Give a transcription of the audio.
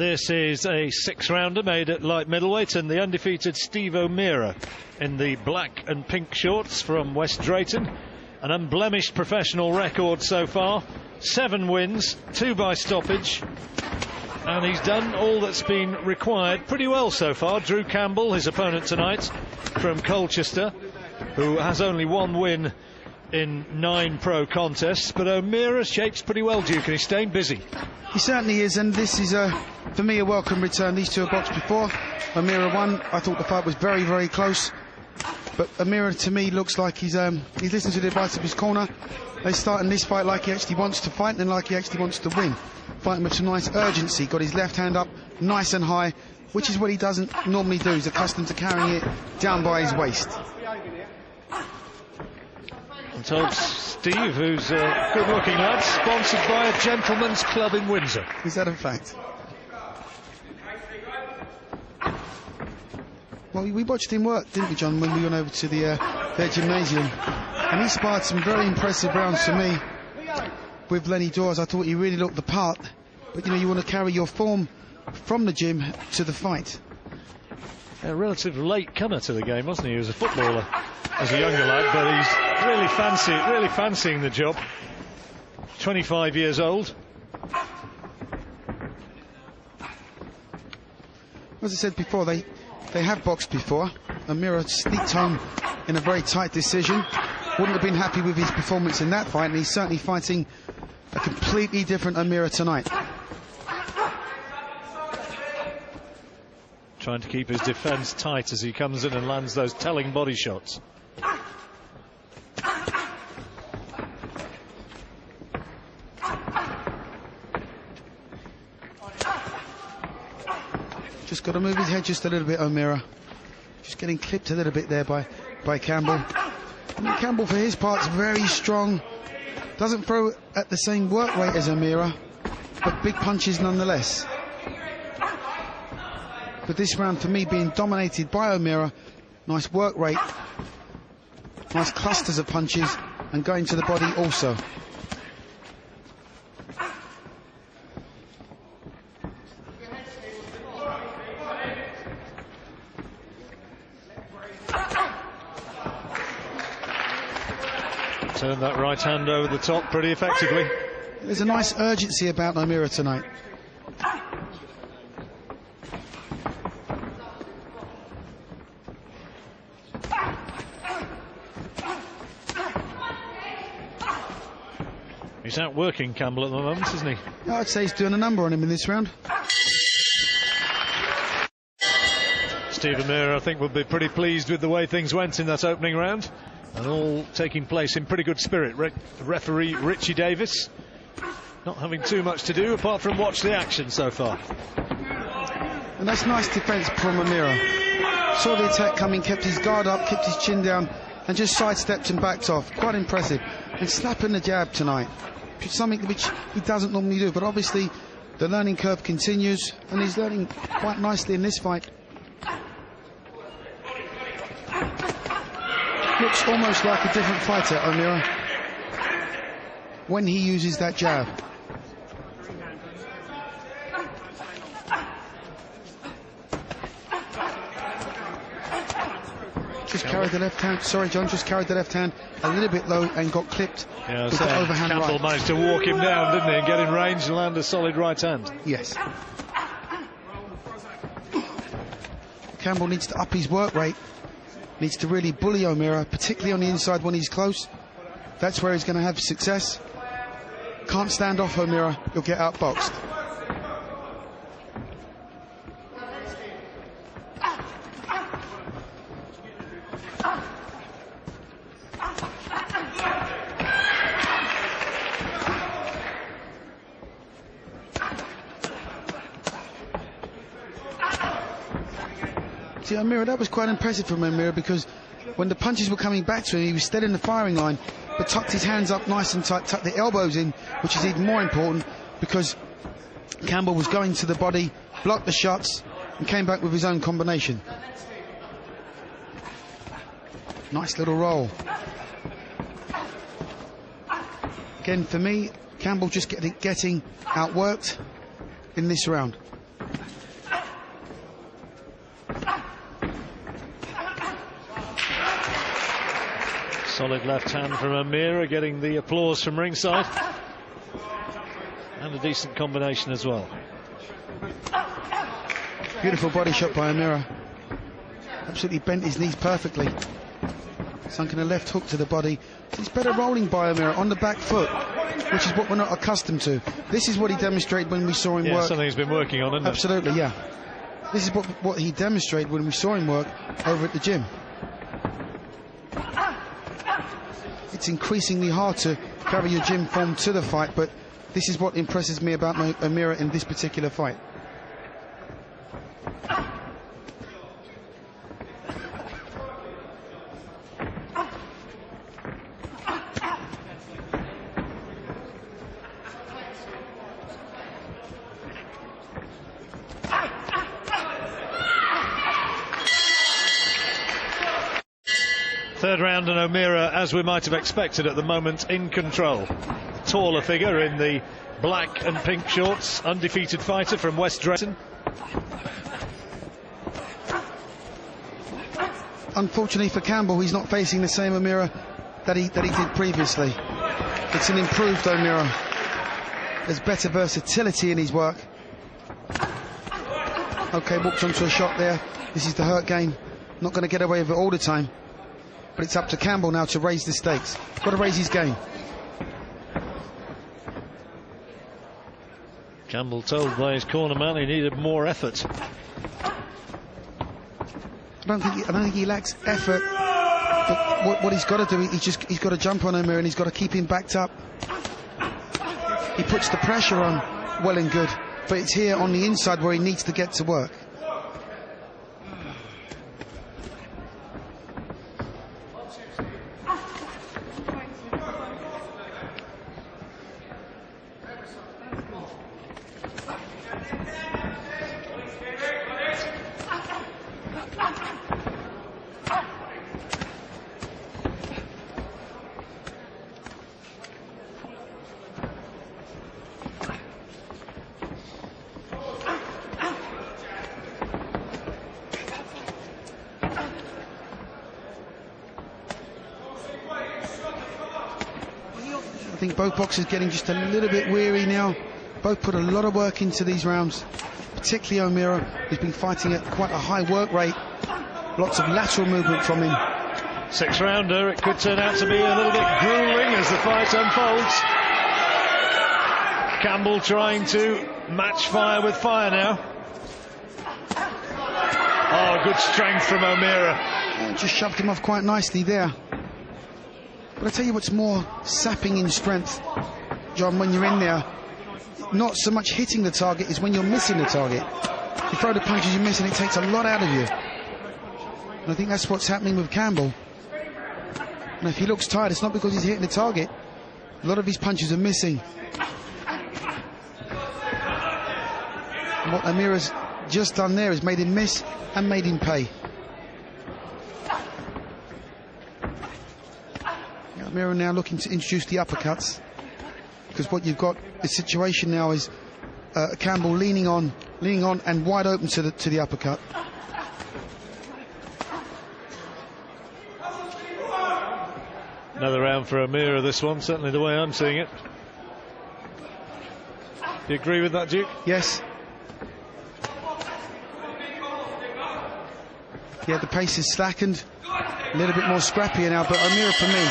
This is a 6-rounder made at light middleweight, and the undefeated SteveOMeara in the black and pink shorts from West Drayton. An unblemished professional record so far. 7 wins, 2 by stoppage. And he's done all that's been required pretty well so far. Drew Campbell, his opponent tonight, from Colchester, who has only 1 win in 9 pro contests. But O'Meara shapes pretty well, Duke, and he's staying busy. He certainly is, and this is, for me, a welcome return. These two have boxed before. O'Meara won. I thought the fight was very, very close. But O'Meara, to me, looks like he's listened to the advice of his corner. They start in this fight like he actually wants to fight and like he actually wants to win. Fighting with some nice urgency. Got his left hand up nice and high, which is what he doesn't normally do. He's accustomed to carrying it down by his waist. I'm told Steve, who's a good-looking lad, sponsored by a gentleman's club in Windsor. Is that a fact? Well, we watched him work, didn't we, John, when we went over to their gymnasium. And he sparred some very impressive rounds for me with Lenny Dawes. I thought he really looked the part. But, you know, you want to carry your form from the gym to the fight. A relative late comer to the game, wasn't he? He was a footballer as a younger lad, but he's really fancying the job. 25 years old. As I said before, they have boxed before. O'Meara sneaked home in a very tight decision. Wouldn't have been happy with his performance in that fight, and he's certainly fighting a completely different O'Meara tonight. Trying to keep his defence tight as he comes in and lands those telling body shots. Just got to move his head just a little bit, O'Meara. Just getting clipped a little bit there by Campbell. I mean, Campbell, for his part, is very strong. Doesn't throw at the same work rate as O'Meara, but big punches nonetheless. But this round, for me, being dominated by O'Meara, nice work rate, nice clusters of punches, and going to the body also. Turned that right hand over the top pretty effectively. There's a nice urgency about O'Meara tonight. He's outworking Campbell at the moment, isn't he? I'd say he's doing a number on him in this round. SteveOMeara, I think, will be pretty pleased with the way things went in that opening round, and all taking place in pretty good spirit. Referee Richie Davis not having too much to do apart from watch the action so far. And that's nice defence from O'Meara. Saw the attack coming, kept his guard up, kept his chin down, and just sidestepped and backed off. Quite impressive. And slapping the jab tonight, something which he doesn't normally do, but obviously the learning curve continues, and he's learning quite nicely in this fight. Looks almost like a different fighter, O'Meara, when he uses that jab. Just carried the left hand, sorry John, just carried the left hand a little bit low and got clipped with the overhand Campbell right. managed to walk him down, didn't he, and get in range and land a solid right hand. Yes. Campbell needs to up his work rate, needs to really bully O'Meara, particularly on the inside when he's close. That's where he's going to have success. Can't stand off O'Meara, he'll get outboxed. See, O'Meara, that was quite impressive from O'Meara, because when the punches were coming back to him, he was still in the firing line, but tucked his hands up nice and tight, tucked the elbows in, which is even more important, because Campbell was going to the body, blocked the shots, and came back with his own combination. Nice little roll. Again, for me, Campbell just getting outworked in this round. Solid left hand from O'Meara, getting the applause from ringside. And a decent combination as well. Beautiful body shot by O'Meara. Absolutely bent his knees perfectly. Sunk in a left hook to the body. It's better rolling by O'Meara on the back foot, which is what we're not accustomed to. This is what he demonstrated when we saw him work. Something he's been working on, isn't it? Absolutely, yeah. This is what he demonstrated when we saw him work over at the gym. It's increasingly hard to carry your gym form to the fight, but this is what impresses me about O'Meara in this particular fight. Third round, and O'Meara, as we might have expected at the moment, in control. Taller figure in the black and pink shorts, undefeated fighter from West Drayton. Unfortunately for Campbell, he's not facing the same O'Meara that he did previously. It's an improved O'Meara. There's better versatility in his work. Okay, walked onto a shot there. This is the hurt game. Not going to get away with it all the time. But it's up to Campbell now to raise the stakes. Got to raise his game. Campbell told by his corner man he needed more effort. I don't think he lacks effort. But what he's got to do, he's got to jump on O'Meara and he's got to keep him backed up. He puts the pressure on, well and good, but it's here on the inside where he needs to get to work. I think both boxers getting just a little bit weary now. Both put a lot of work into these rounds, particularly O'Meara, who's been fighting at quite a high work rate. Lots of lateral movement from him. Sixth rounder, it could turn out to be a little bit grueling as the fight unfolds. Campbell trying to match fire with fire now. Oh, good strength from O'Meara. Just shoved him off quite nicely there. But I tell you what's more sapping in strength, John, when you're in there, not so much hitting the target, is when you're missing the target. You throw the punches you miss and it takes a lot out of you. And I think that's what's happening with Campbell. And if he looks tired, it's not because he's hitting the target. A lot of his punches are missing. And what O'Meara's just done there is made him miss and made him pay. O'Meara now looking to introduce the uppercuts, because what you've got, the situation now is Campbell leaning on and wide open to the uppercut. Another round for O'Meara, this one, certainly the way I'm seeing it. Do you agree with that, Duke? Yes. Yeah, the pace is slackened, a little bit more scrappier now, but O'Meara, for me,